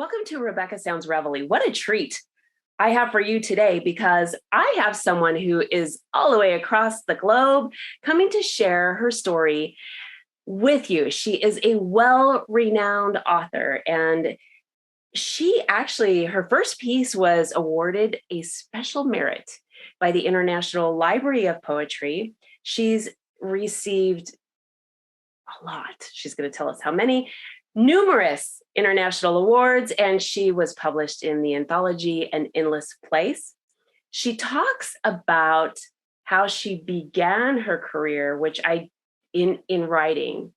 Welcome to Rebecca Sounds Reveille. What a treat I have for you today, because I have someone who is all the way across the globe coming to share her story with you. She is a well-renowned author, and she actually, her first piece was awarded a special merit by the International Library of Poetry. She's received a lot. She's going to tell us how many. Numerous international awards, and she was published in the anthology An Endless Place. She talks about how she began her career, which in writing,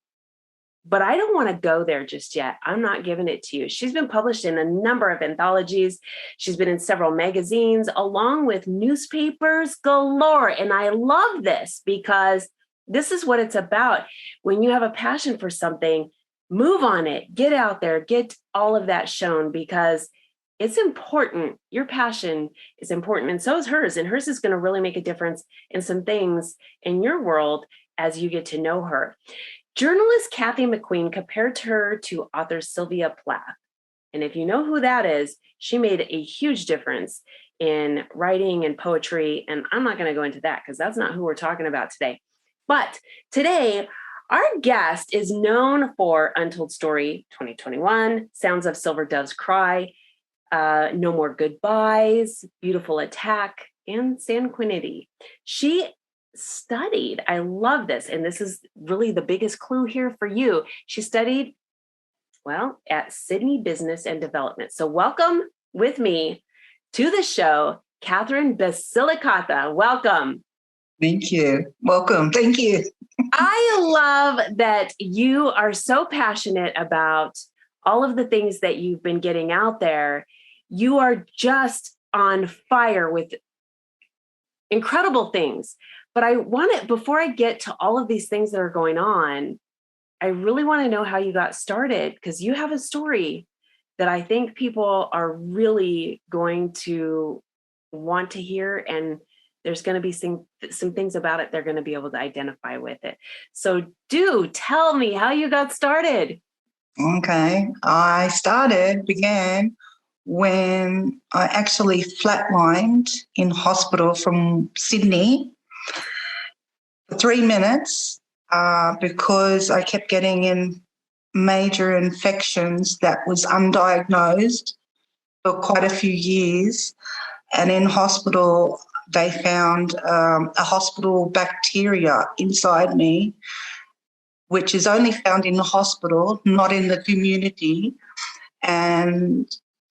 but I don't want to go there just yet. I'm not giving it to you. She's been published in a number of anthologies. She's been in several magazines, along with newspapers galore. And I love this because this is what it's about. When you have a passion for something, move on it, get out there, get all of that shown, because it's important. Your passion is important, and so is hers. And hers is going to really make a difference in some things in your world as you get to know her. Journalist Cathy McQueen compared her to author Sylvia Plath. And if you know who that is, she made a huge difference in writing and poetry. And I'm not going to go into that because that's not who we're talking about today. But today, our guest is known for Untold Story 2021, Sounds of Silver Doves Cry, No More Goodbyes, Beautiful Attack, and Sanguinity. She studied, I love this, and this is really the biggest clue here for you. She studied, at Sydney Business and Development. So welcome with me to the show, Catherine Basilicata. Welcome. Thank you. Welcome. Thank you. I love that you are so passionate about all of the things that you've been getting out there. You are just on fire with incredible things. But I want to, before I get to all of these things that are going on, I really want to know how you got started, because you have a story that I think people are really going to want to hear, and there's going to be some things about it they're going to be able to identify with it. So do tell me how you got started. Okay. Began when I actually flatlined in hospital from Sydney for 3 minutes because I kept getting in major infections that was undiagnosed for quite a few years. And in hospital, they found a hospital bacteria inside me, which is only found in the hospital, not in the community. And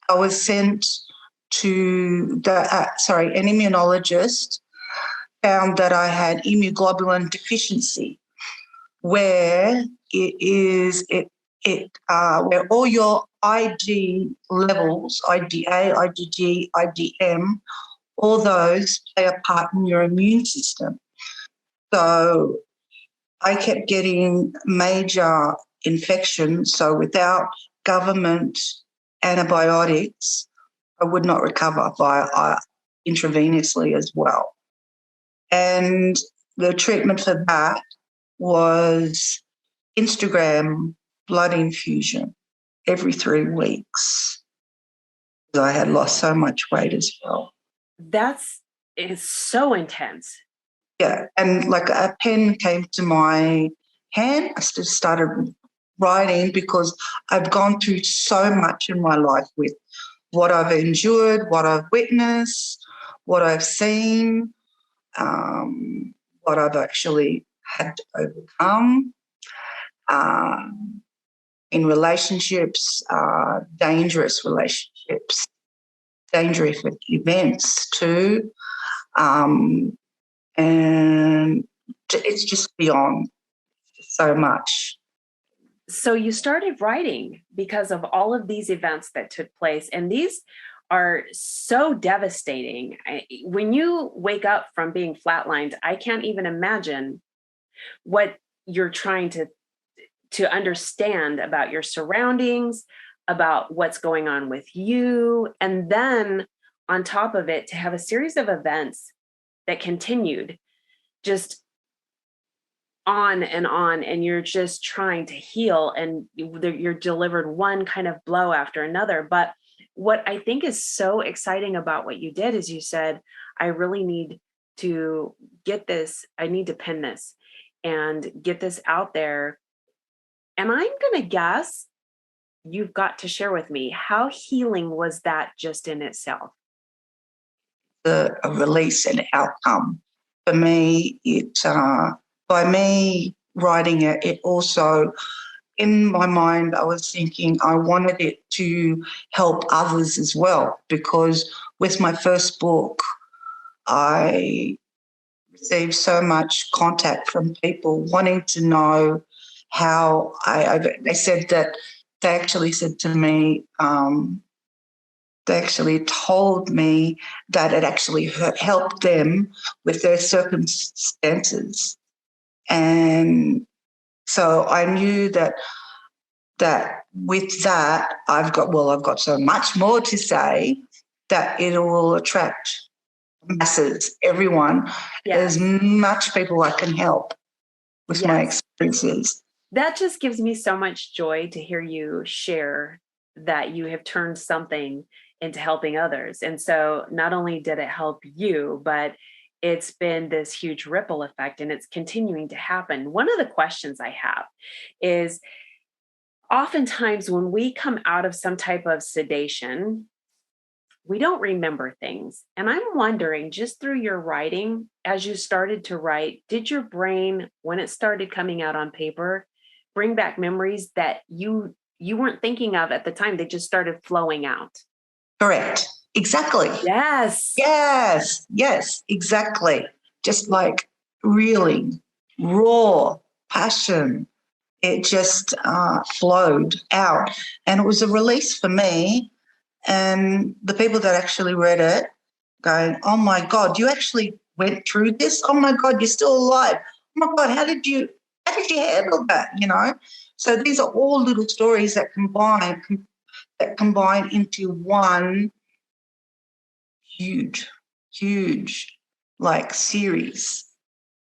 I was sent to an immunologist, found that I had immunoglobulin deficiency, where where all your IG levels, IgA, IgG, IgM, all those play a part in your immune system. So I kept getting major infections. So without government antibiotics, I would not recover by intravenously as well. And the treatment for that was Instagram blood infusion every 3 weeks. I had lost so much weight as well. It's so intense. Yeah, and like a pen came to my hand. I just started writing because I've gone through so much in my life with what I've endured, what I've witnessed, what I've seen, what I've actually had to overcome in relationships, dangerous relationships, dangerous events too. And it's just beyond so much. So you started writing because of all of these events that took place, and these are so devastating. When you wake up from being flatlined, I can't even imagine what you're trying to understand about your surroundings, about what's going on with you, and then on top of it, to have a series of events that continued just on, and you're just trying to heal, and you're delivered one kind of blow after another. But what I think is so exciting about what you did is you said, I really need to get this, I need to pin this and get this out there. And I'm going to guess you've got to share with me, how healing was that just in itself? A release and outcome. For me, by me writing it, it also, in my mind, I was thinking I wanted it to help others as well, because with my first book, I received so much contact from people wanting to know how they said that they actually said to me, they actually told me that it actually helped them with their circumstances. And so I knew that with that, I've got so much more to say that it will attract masses, everyone, as much people I can help with my experiences. That just gives me so much joy to hear you share that you have turned something into helping others. And so not only did it help you, but it's been this huge ripple effect, and it's continuing to happen. One of the questions I have is, oftentimes when we come out of some type of sedation, we don't remember things. And I'm wondering, just through your writing, as you started to write, did your brain, when it started coming out on paper, bring back memories that you weren't thinking of at the time? They just started flowing out. Correct. Exactly. Yes. Yes. Yes. Exactly. Just like really raw passion. It just flowed out, and it was a release for me. And the people that actually read it going, oh my God, you actually went through this? Oh my God, you're still alive. Oh my God, how did you handle that? You know? So these are all little stories that combine into one huge like series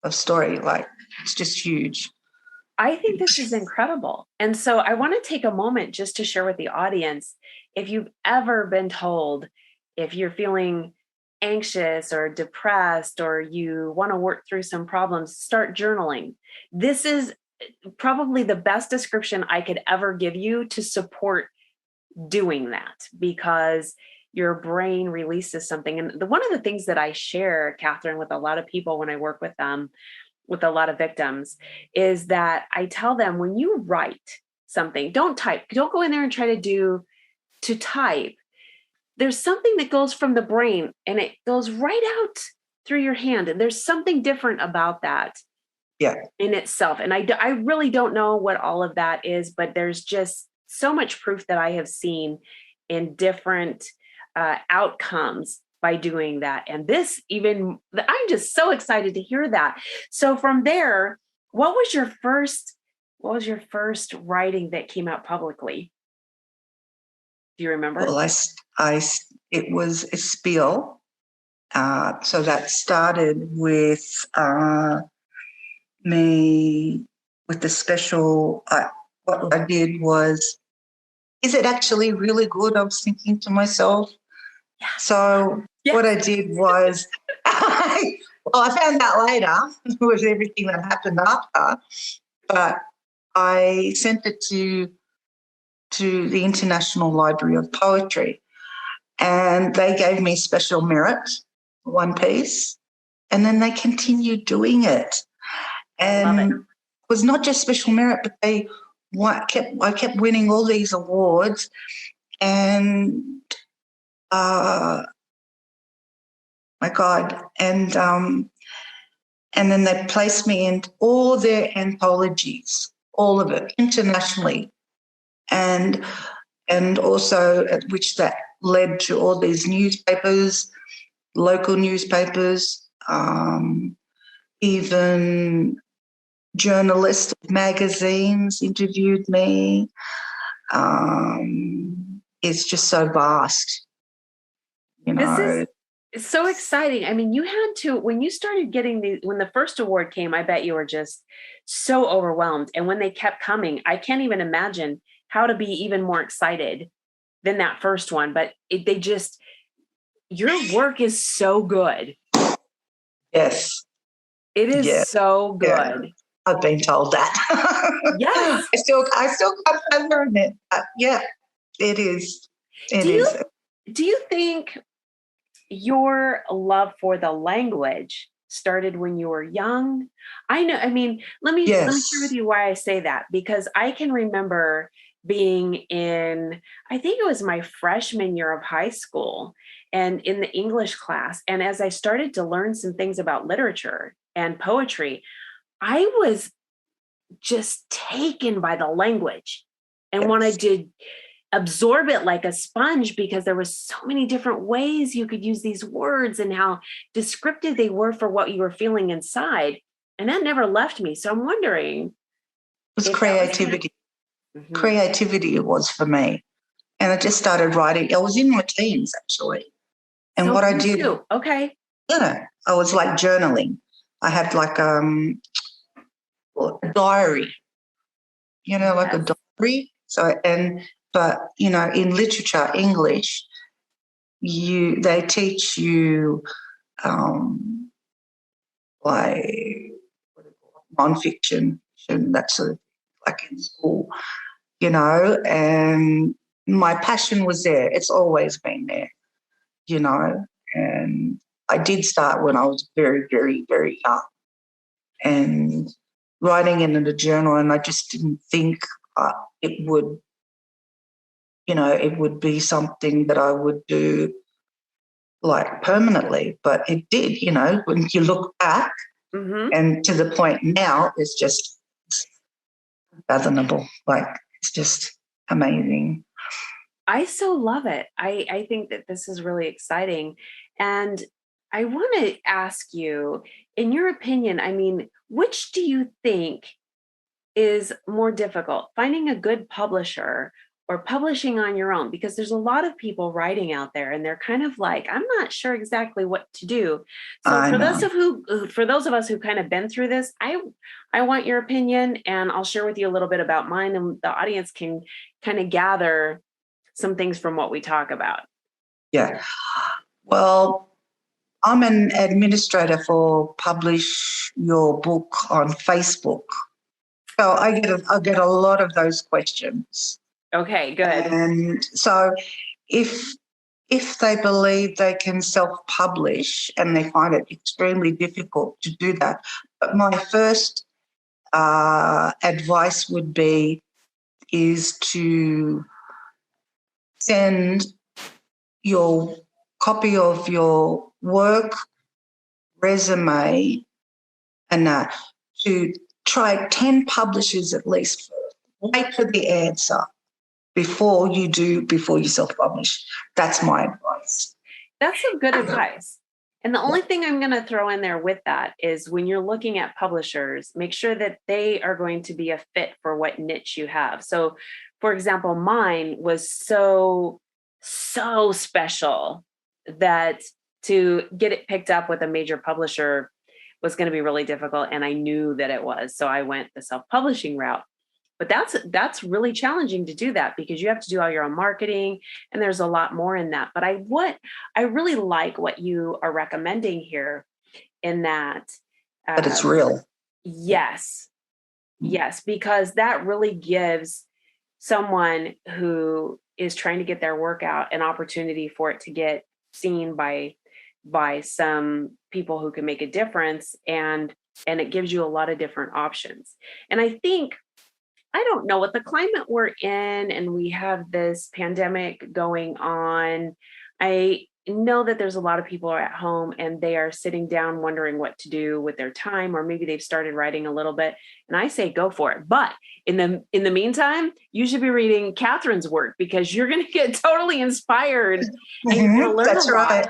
of story. Like, it's just huge. I think this is incredible. And so I want to take a moment just to share with the audience, if you've ever been told, if you're feeling anxious or depressed, or you want to work through some problems, start journaling. This is probably the best description I could ever give you to support doing that, because your brain releases something. And one of the things that I share, Catherine, with a lot of people when I work with them, with a lot of victims, is that I tell them, when you write something, don't type, don't go in there and try to type. There's something that goes from the brain and it goes right out through your hand. And there's something different about that in itself. And I really don't know what all of that is, but there's just so much proof that I have seen in different outcomes by doing that. And this, even, I'm just so excited to hear that. So from there, what was your first writing that came out publicly? Do you remember? Well, it was a spiel. So that started with me with the special. What I did was, is it actually really good? I was thinking to myself. So what I did was, I found out later with everything that happened after, but I sent it to the International Library of Poetry, and they gave me special merit, one piece, and then they continued doing it. And it was not just special merit, but I kept winning all these awards, and my God, and then they placed me in all their anthologies, all of it, internationally, and also which that led to all these newspapers, local newspapers, even journalists, magazines interviewed me. It's just so vast, you know. It's so exciting. I mean, you had to, when you started getting when the first award came, I bet you were just so overwhelmed. And when they kept coming, I can't even imagine how to be even more excited than that first one. But your work is so good. Yes. It is Yeah. so Yeah. good. I've been told that. Yes. I still can't learn it. But yeah, it is. It is. Do you think your love for the language started when you were young? I know, I mean, let me share with Yes. you why I say that, because I can remember being in, I think it was my freshman year of high school, and in the English class, and as I started to learn some things about literature and poetry, I was just taken by the language and Yes. wanted to absorb it like a sponge, because there was so many different ways you could use these words and how descriptive they were for what you were feeling inside. And that never left me. So I'm wondering It was if that was kind creativity. of, Creativity it was for me. And I just started writing. I was in my teens, actually. And so what I me did, too. Okay. I was like journaling. I had like a diary, like a Yes. diary. So, but, in literature, English, they teach you um, like nonfiction, and that sort of like in school, and my passion was there. It's always been there, and I did start when I was very, very, very young and writing it in a journal, and I just didn't think it would, it would be something that I would do like permanently, but it did, when you look back Mm-hmm. and to the point now, it's just fathomable. Like, it's just amazing. I so love it. I think that this is really exciting. And I want to ask you, in your opinion, I mean, which do you think is more difficult, finding a good publisher or publishing on your own? Because there's a lot of people writing out there and they're kind of like, I'm not sure exactly what to do. So I know. for those of us who kind of been through this, I want your opinion, and I'll share with you a little bit about mine, and the audience can kind of gather some things from what we talk about. Yeah. Well, I'm an administrator for Publish Your Book on Facebook. So I get a lot of those questions. Okay, good. And so if they believe they can self-publish and they find it extremely difficult to do that, but my first advice would be is to send your copy of your work, resume, and to try 10 publishers at least first. Wait for the answer before you self-publish. That's my advice. That's some good advice. And the only thing I'm going to throw in there with that is, when you're looking at publishers, make sure that they are going to be a fit for what niche you have. So, for example, mine was so special that to get it picked up with a major publisher was going to be really difficult. And I knew that it was. So I went the self-publishing route. But that's really challenging to do that, because you have to do all your own marketing, and there's a lot more in that. But I really like what you are recommending here, in that But it's real. yes, because that really gives someone who is trying to get their work out an opportunity for it to get seen by some people who can make a difference, and it gives you a lot of different options. And I think, I don't know, what the climate we're in, and we have this pandemic going on, I know that there's a lot of people are at home and they are sitting down wondering what to do with their time, or maybe they've started writing a little bit, and I say go for it. But in the meantime, you should be reading Catherine's work, because you're going to get totally inspired, and you're going to learn That's a lot. right.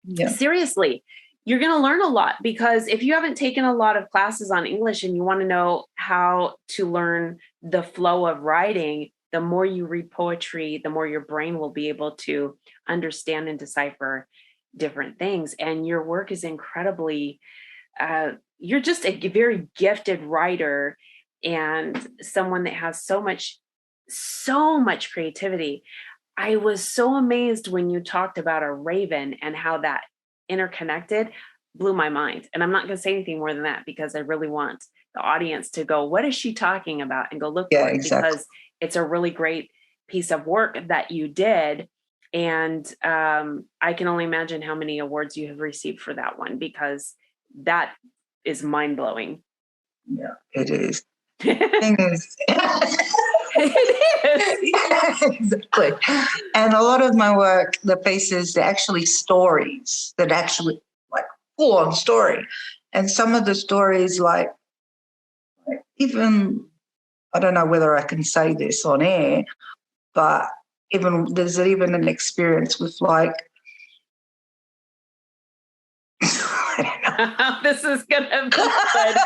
Yeah. Seriously, you're going to learn a lot, because if you haven't taken a lot of classes on English and you want to know how to learn the flow of writing, the more you read poetry, the more your brain will be able to understand and decipher different things. And your work is incredibly, you're just a very gifted writer and someone that has so much creativity. I was so amazed when you talked about a raven and how that interconnected, blew my mind. And I'm not going to say anything more than that because I really want the audience to go, what is she talking about? And go look for it, exactly. because it's a really great piece of work that you did. And I can only imagine how many awards you have received for that one, because that is mind-blowing. Yeah, it is. Thing is, it is. exactly. And a lot of my work, the pieces, they're actually stories that actually like full-on story. And some of the stories, like even, I don't know whether I can say this on air, but there's even an experience with like, I don't know. This is gonna be good.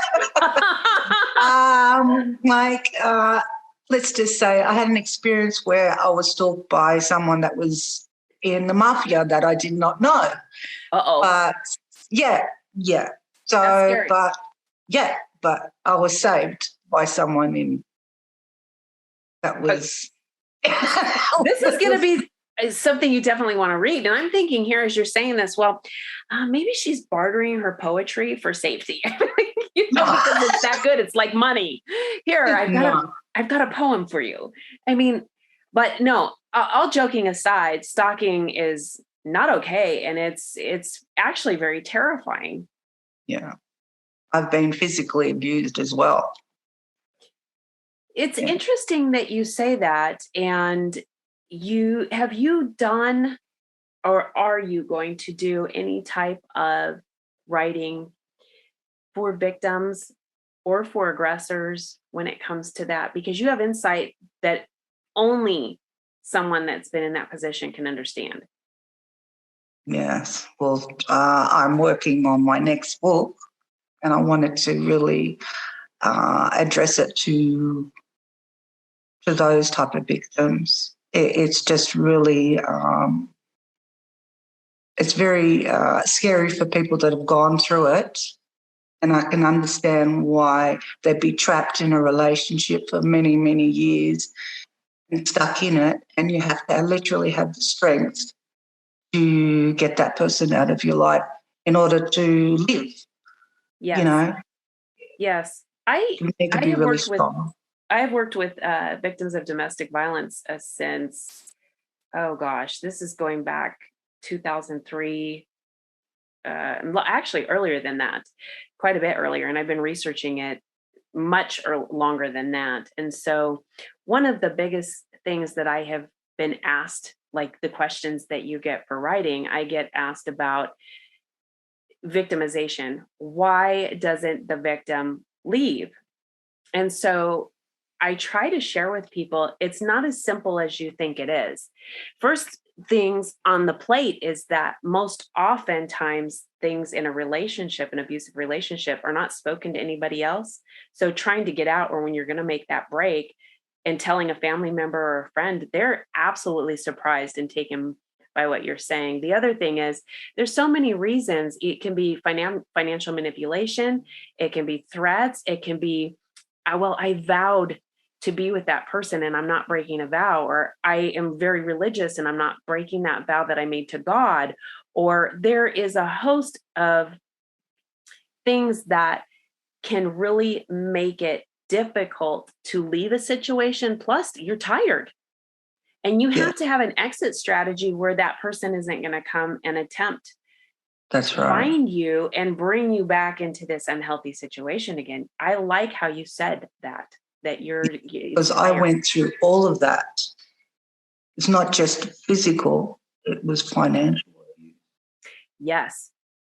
Let's just say I had an experience where I was stalked by someone that was in the mafia that I did not know. But yeah. So, but I was saved by someone that was. This is going to be something you definitely want to read. And I'm thinking here, as you're saying this, well, maybe she's bartering her poetry for safety. Because it's that good. It's like money. Here, I've got a poem for you. I mean, but no, all joking aside, stalking is not okay. And it's actually very terrifying. Yeah. I've been physically abused as well. It's interesting that you say that. And have you done, or are you going to do any type of writing for victims or for aggressors when it comes to that? Because you have insight that only someone that's been in that position can understand. Yes. Well, I'm working on my next book, and I wanted to really address it to those type of victims. It's just really, it's very scary for people that have gone through it. And I can understand why they'd be trapped in a relationship for many, many years and stuck in it. And you have to literally have the strength to get that person out of your life in order to live. Yes. You know? Yes. I have really strong. I've worked with victims of domestic violence since, oh gosh, this is going back 2003. Actually earlier than that, quite a bit earlier. And I've been researching it much longer than that. And so one of the biggest things that I have been asked, like the questions that you get for writing, I get asked about victimization. Why doesn't the victim leave? And so I try to share with people, it's not as simple as you think it is. First things on the plate is that most oftentimes things in a relationship, an abusive relationship, are not spoken to anybody else. So trying to get out, or when you're going to make that break and telling a family member or a friend, they're absolutely surprised and taken by what you're saying. The other thing is there's so many reasons. It can be financial manipulation. It can be threats. It can be, I vowed to be with that person and I'm not breaking a vow, or I am very religious and I'm not breaking that vow that I made to God, or there is a host of things that can really make it difficult to leave a situation. Plus you're tired and you have to have an exit strategy where that person isn't going to come and attempt to find you and bring you back into this unhealthy situation again. I like how you said that you're, because I went through all of that. It's not just physical, it was financial. Yes.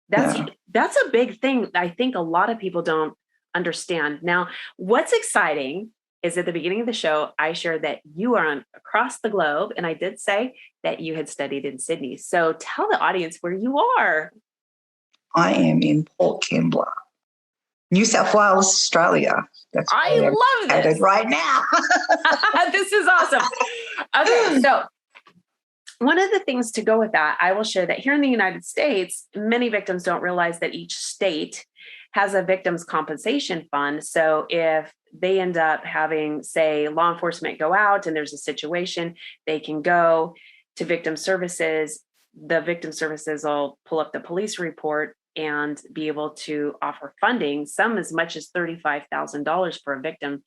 That's a big thing. I think a lot of people don't understand. Now, what's exciting is at the beginning of the show, I shared that you are across the globe, and I did say that you had studied in Sydney. So tell the audience where you are. I am in Port Kembla, New South Wales, Australia. That's I love this right now. This is awesome. Okay, so one of the things to go with that, I will share that here in the United States, many victims don't realize that each state has a victims compensation fund. So if they end up having, say, law enforcement go out and there's a situation, they can go to victim services. The victim services will pull up the police report and be able to offer funding, some as much as $35,000 for a victim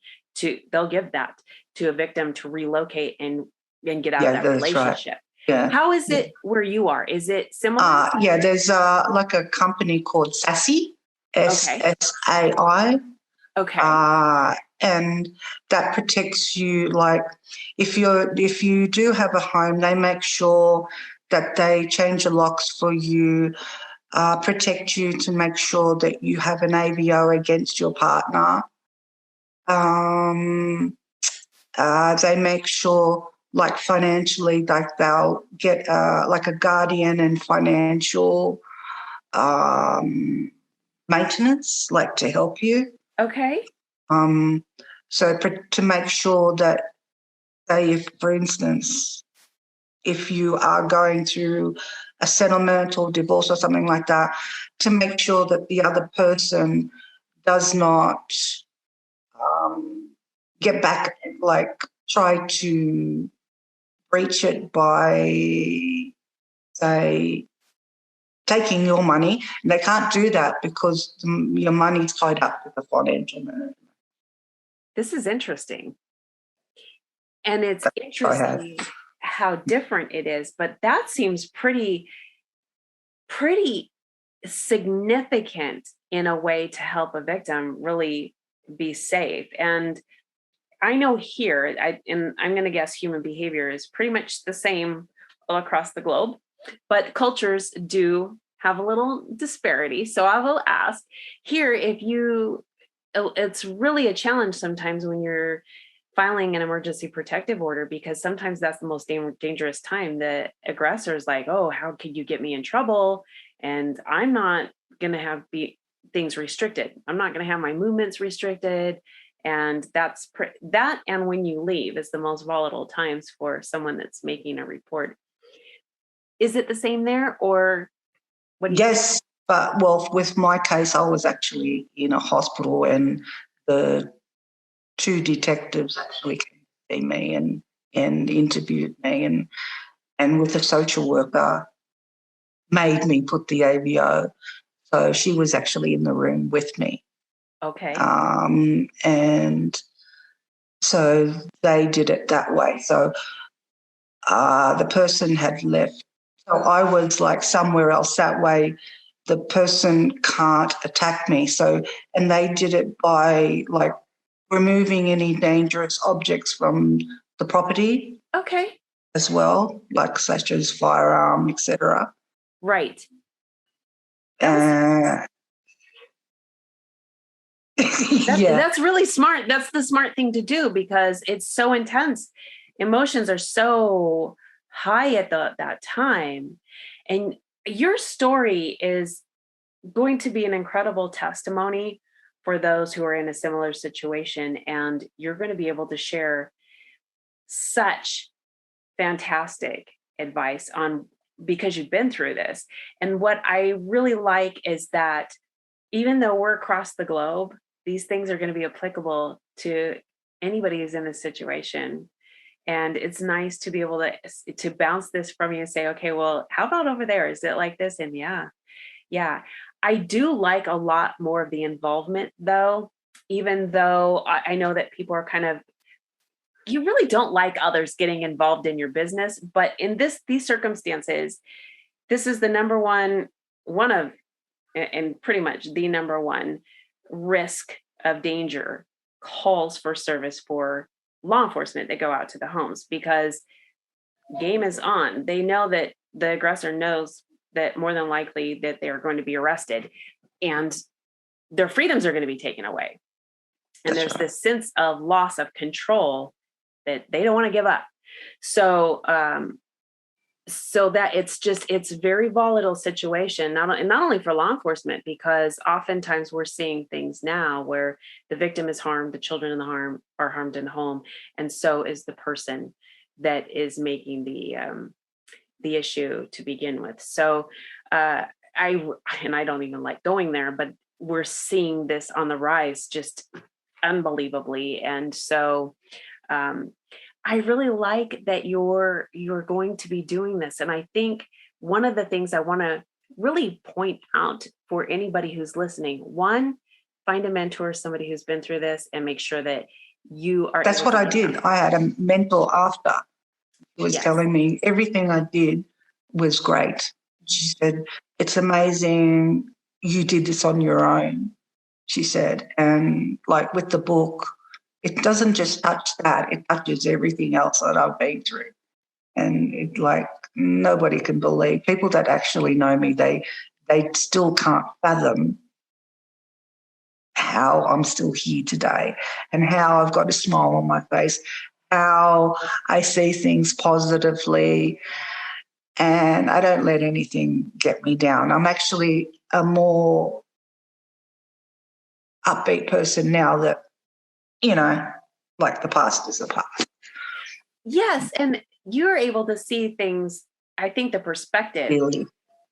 they'll give that to a victim to relocate and get out of that relationship. Right. Yeah. How is it where you are? Is it similar? There's like a company called SASI, SSAI. Okay. And that protects you. Like if you do have a home, they make sure that they change the locks for you, protect you to make sure that you have an AVO against your partner. They make sure, like financially, like they'll get like a guardian and financial maintenance, like to help you. Okay. So to make sure that, say, if, for instance, if you are going through a settlement or divorce or something like that, to make sure that the other person does not get back, like try to breach it by, say, taking your money. And they can't do that because your money's tied up with the financial management. This is interesting. And it's interesting how different it is, but that seems pretty significant in a way to help a victim really be safe. And I know here, and I'm going to guess human behavior is pretty much the same all across the globe, but cultures do have a little disparity. So I will ask here, it's really a challenge sometimes when you're filing an emergency protective order, because sometimes that's the most dangerous time. The aggressor is like, oh, how could you get me in trouble? And I'm not going to have things restricted. I'm not going to have my movements restricted. And that and when you leave is the most volatile times for someone that's making a report. Is it the same there, or what do you think? But with my case, I was actually in a hospital, and the two detectives actually came to see me and interviewed me, and with a social worker made me put the AVO. So she was actually in the room with me. Okay. And so they did it that way. So the person had left. So I was like somewhere else. That way the person can't attack me. So, and they did it by like removing any dangerous objects from the property. Okay. As well, like such as firearm, etc. Right. That's really smart. That's the smart thing to do, because it's so intense. Emotions are so high at that time. And your story is going to be an incredible testimony for those who are in a similar situation. And you're going to be able to share such fantastic advice because you've been through this. And what I really like is that even though we're across the globe, these things are going to be applicable to anybody who's in this situation. And it's nice to be able to bounce this from you and say, okay, well, how about over there? Is it like this? And yeah. I do like a lot more of the involvement, though, even though I know that people are kind of, you really don't like others getting involved in your business. But in these circumstances, this is the number one, and pretty much the number one risk of danger calls for service for law enforcement that go out to the homes, because game is on. They know that the aggressor knows that more than likely that they're going to be arrested and their freedoms are going to be taken away. And there's this sense of loss of control that they don't want to give up. So that it's a very volatile situation, not only for law enforcement, because oftentimes we're seeing things now where the victim is harmed, the children in the harm are harmed in the home, and so is the person that is making the issue to begin with. So I don't even like going there, but we're seeing this on the rise just unbelievably. And so I really like that you're going to be doing this. And I think one of the things I want to really point out for anybody who's listening, one, find a mentor, somebody who's been through this, and make sure that you are. That's what I did. I had a mentor after who was telling me everything I did was great. She said, "It's amazing you did this on your own," she said. And like with the book, it doesn't just touch that, it touches everything else that I've been through. And it like nobody can believe, people that actually know me, they still can't fathom how I'm still here today and how I've got a smile on my face, how I see things positively, and I don't let anything get me down. I'm actually a more upbeat person now that, you know, like the past is the past. Yes. And you're able to see things. I think the perspective Really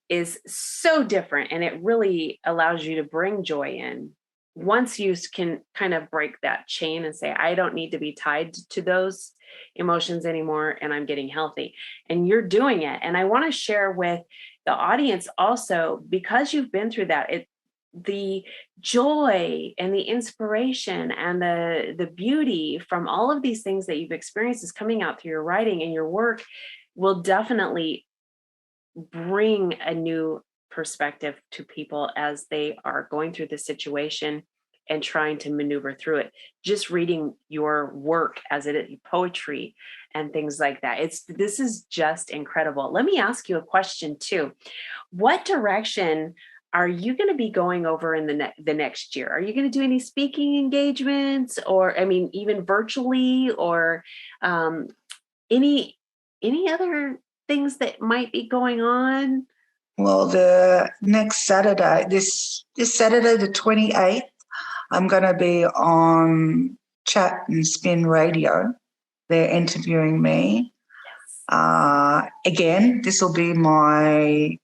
is so different, and it really allows you to bring joy in once you can kind of break that chain and say, I don't need to be tied to those emotions anymore, and I'm getting healthy. And you're doing it. And I want to share with the audience also, because you've been through that, the joy and the inspiration and the beauty from all of these things that you've experienced is coming out through your writing, and your work will definitely bring a new perspective to people as they are going through the situation and trying to maneuver through it. Just reading your work as it is poetry and things like that. This is just incredible. Let me ask you a question too. What direction are you going to be going over in the next year? Are you going to do any speaking engagements, or, I mean, even virtually, or any other things that might be going on? well, the next Saturday, this Saturday, the 28th, I'm going to be on Chat and Spin Radio. They're interviewing me. Again, this will be my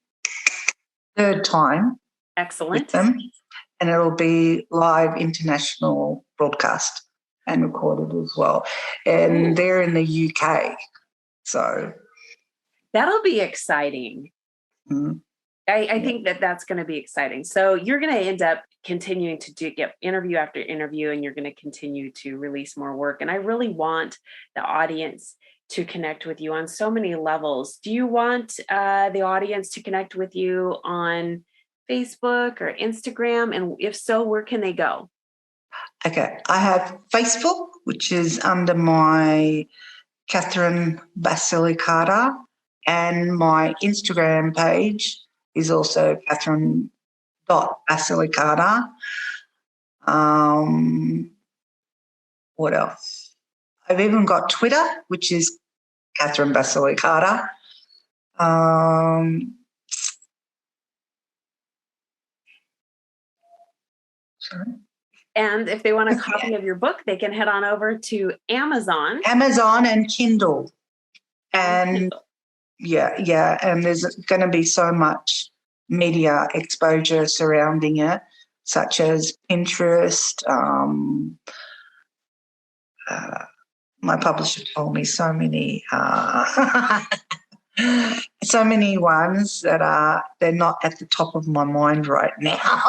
third time Excellent. with them, and it'll be live international broadcast and recorded as well. And they're in the UK, so that'll be exciting. I think that's going to be exciting. So you're going to end up continuing to get interview after interview, and you're going to continue to release more work. And I really want the audience to connect with you on so many levels. Do you want the audience to connect with you on Facebook or Instagram? And if so, where can they go? Okay, I have Facebook, which is under my Catherine Basilicata, and my Instagram page is also Catherine.Basilicata. What else? I've even got Twitter, which is Catherine Basilicata. Sorry. And if they want a copy of your book, they can head on over to Amazon. Amazon and Kindle. And yeah, and there's going to be so much media exposure surrounding it, such as Pinterest. My publisher told me so many so many ones that they're not at the top of my mind right now.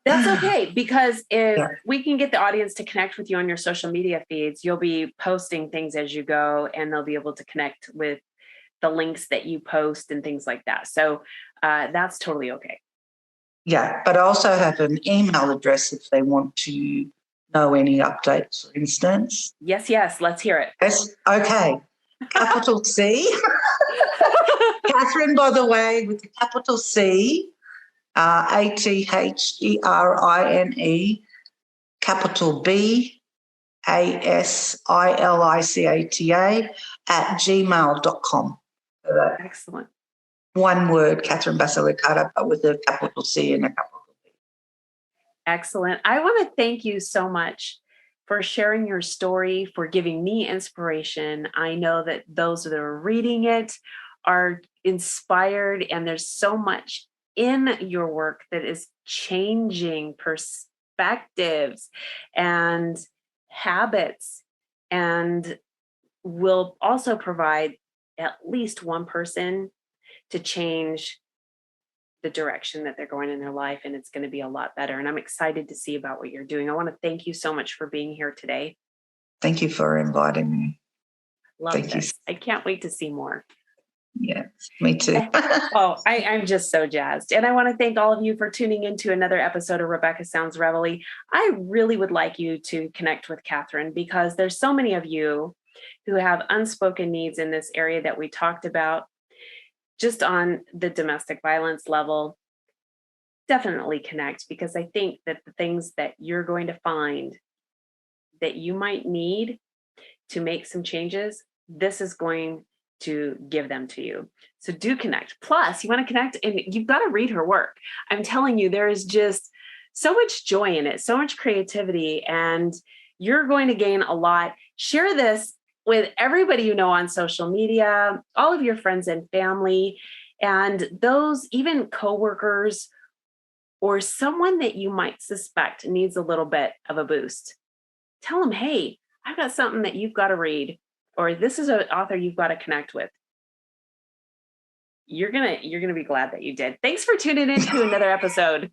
That's okay, because if we can get the audience to connect with you on your social media feeds, you'll be posting things as you go, and they'll be able to connect with the links that you post and things like that. So that's totally okay. Yeah, but I also have an email address if they want to know any updates, for instance. Yes, let's hear it. Yes, okay. Capital C. Catherine, by the way, with the capital C, ATHERINE, capital BASILICATA @gmail.com. So excellent. One word, Catherine Basilicata, but with a capital C and a capital B. Excellent. I want to thank you so much for sharing your story, for giving me inspiration. I know that those that are reading it are inspired, and there's so much in your work that is changing perspectives and habits, and will also provide at least one person to change the direction that they're going in their life, and it's going to be a lot better. And I'm excited to see about what you're doing. I want to thank you so much for being here today. Thank you for inviting me. Love this. I can't wait to see more. Yeah, me too. I'm just so jazzed. And I want to thank all of you for tuning into another episode of Rebecca Sounds Reveille. I really would like you to connect with Catherine, because there's so many of you who have unspoken needs in this area that we talked about. Just on the domestic violence level, definitely connect, because I think that the things that you're going to find that you might need to make some changes, this is going to give them to you. So do connect. Plus, you want to connect, and you've got to read her work. I'm telling you, there is just so much joy in it, so much creativity, and you're going to gain a lot. Share this with everybody you know on social media, all of your friends and family, and those even coworkers or someone that you might suspect needs a little bit of a boost. Tell them, hey, I've got something that you've got to read, or this is an author you've got to connect with. You're gonna be glad that you did. Thanks for tuning in to another episode.